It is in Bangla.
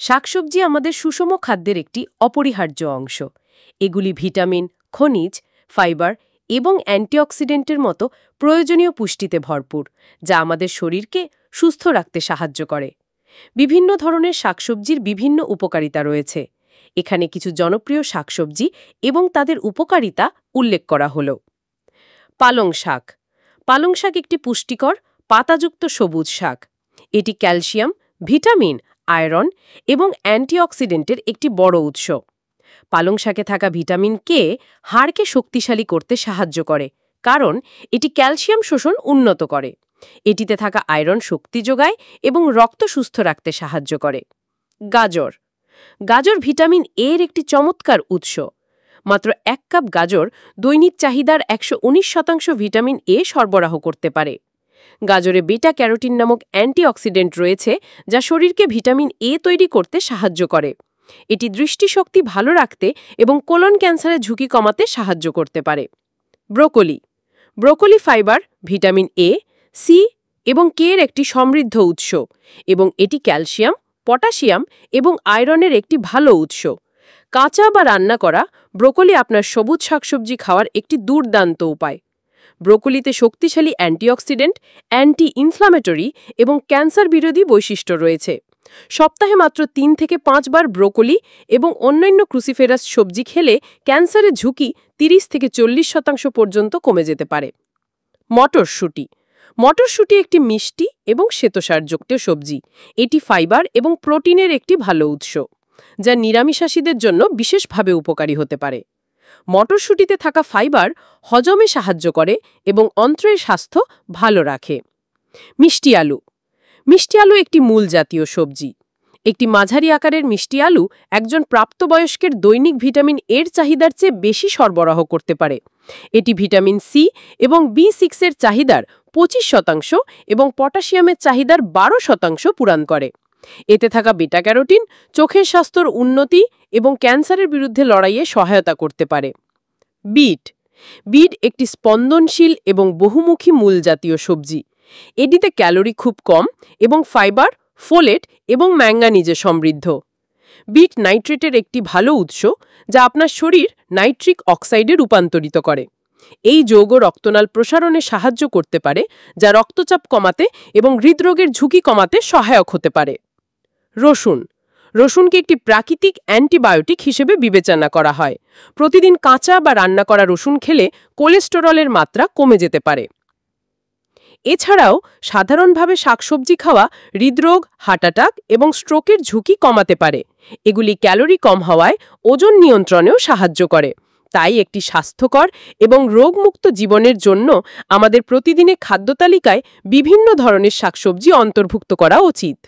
শাকসবজি আমাদের সুষম খাদ্যের একটি অপরিহার্য অংশ। এগুলি ভিটামিন, খনিজ, ফাইবার এবং অ্যান্টিঅক্সিডেন্টের মতো প্রয়োজনীয় পুষ্টিতে ভরপুর, যা আমাদের শরীরকে সুস্থ রাখতে সাহায্য করে। বিভিন্ন ধরনের শাকসবজির বিভিন্ন উপকারিতা রয়েছে। এখানে কিছু জনপ্রিয় শাকসবজি এবং তাদের উপকারিতা উল্লেখ করা হলো। পালং শাক। পালং শাক একটি পুষ্টিকর, পাতাযুক্ত সবুজ শাক। এটি ক্যালসিয়াম, ভিটামিন, আয়রন এবং অ্যান্টিঅক্সিডেন্টের একটি বড় উৎস। পালং শাকে থাকা ভিটামিন কে হাড়কে শক্তিশালী করতে সাহায্য করে, কারণ এটি ক্যালসিয়াম শোষণ উন্নত করে। এটিতে থাকা আয়রন শক্তি যোগায় এবং রক্ত সুস্থ রাখতে সাহায্য করে। গাজর। গাজর ভিটামিন এর একটি চমৎকার উৎস। মাত্র 1 কাপ গাজর দৈনিক চাহিদার 119% ভিটামিন এ সরবরাহ করতে পারে। গাজরে বেটা ক্যারোটিন নামক অ্যান্টিঅক্সিডেন্ট রয়েছে, যা শরীরকে ভিটামিন এ তৈরি করতে সাহায্য করে। এটি দৃষ্টিশক্তি ভালো রাখতে এবং কোলন ক্যান্সারের ঝুঁকি কমাতে সাহায্য করতে পারে। Broccoli. Broccoli fibre, vitamin A, C এবং কে এর একটি সমৃদ্ধ উৎস এবং এটি ক্যালসিয়াম, পটাশিয়াম এবং আয়রনের একটি ভালো উৎস। কাঁচা বা রান্না করা ব্রোকলি আপনার সবুজ শাকসবজি খাওয়ার একটি দুর্দান্ত উপায়। ব্রোকলিতে শক্তিশালী অ্যান্টিঅক্সিডেন্ট, অ্যান্টি ইনফ্লামেটরি এবং ক্যান্সার বিরোধী বৈশিষ্ট্য রয়েছে। সপ্তাহে মাত্র 3 থেকে 5 বার ব্রোকলি এবং অন্যান্য ক্রুসিফেরাস সবজি খেলে ক্যান্সারের ঝুঁকি 30 থেকে 40% পর্যন্ত কমে যেতে পারে। মটরশুঁটি। মটরশুঁটি একটি মিষ্টি এবং শ্বেতসারযুক্ত সবজি। এটি ফাইবার এবং প্রোটিনের একটি ভালো উৎস, যা নিরামিষাশীদের জন্য বিশেষভাবে উপকারী হতে পারে। মটরশুঁটিতে থাকা ফাইবার হজমে সাহায্য করে এবং অন্ত্রের স্বাস্থ্য ভালো রাখে। মিষ্টি আলু। মিষ্টি আলু একটি মূল জাতীয় সবজি। একটি মাঝারি আকারের মিষ্টি আলু একজন প্রাপ্তবয়স্কের দৈনিক ভিটামিন এর চাহিদার চেয়ে বেশি সরবরাহ করতে পারে। এটি ভিটামিন সি এবং B6 এর চাহিদার 25% এবং পটাশিয়ামের চাহিদার 12% পূরণ করে। এতে থাকা বেটা ক্যারোটিন চোখের স্বাস্থ্যর উন্নতি এবং ক্যান্সারের বিরুদ্ধে লড়াইয়ে সহায়তা করতে পারে। বিট। বিট একটি স্পন্দনশীল এবং বহুমুখী মূল জাতীয় সবজি। এটিতে ক্যালোরি খুব কম এবং ফাইবার, ফোলেট এবং ম্যাঙ্গানিজে সমৃদ্ধ। বিট নাইট্রেটের একটি ভালো উৎস, যা আপনার শরীর নাইট্রিক অক্সাইডে রূপান্তরিত করে। এই যৌগ রক্তনাল প্রসারণে সাহায্য করতে পারে, যা রক্তচাপ কমাতে এবং হৃদরোগের ঝুঁকি কমাতে সহায়ক হতে পারে। রসুন। রসুনকে একটি প্রাকৃতিক অ্যান্টিবায়োটিক হিসেবে বিবেচনা করা হয়। প্রতিদিন কাঁচা বা রান্না করা রসুন খেলে কোলেস্টেরলের মাত্রা কমে যেতে পারে। এছাড়াও সাধারণভাবে শাকসবজি খাওয়া হৃদরোগ, হার্ট অ্যাটাক এবং স্ট্রোকের ঝুঁকি কমাতে পারে। এগুলি ক্যালোরি কম হওয়ায় ওজন নিয়ন্ত্রণেও সাহায্য করে। তাই একটি স্বাস্থ্যকর এবং রোগমুক্ত জীবনের জন্য আমাদের প্রতিদিনের খাদ্য তালিকায় বিভিন্ন ধরনের শাকসবজি অন্তর্ভুক্ত করা উচিত।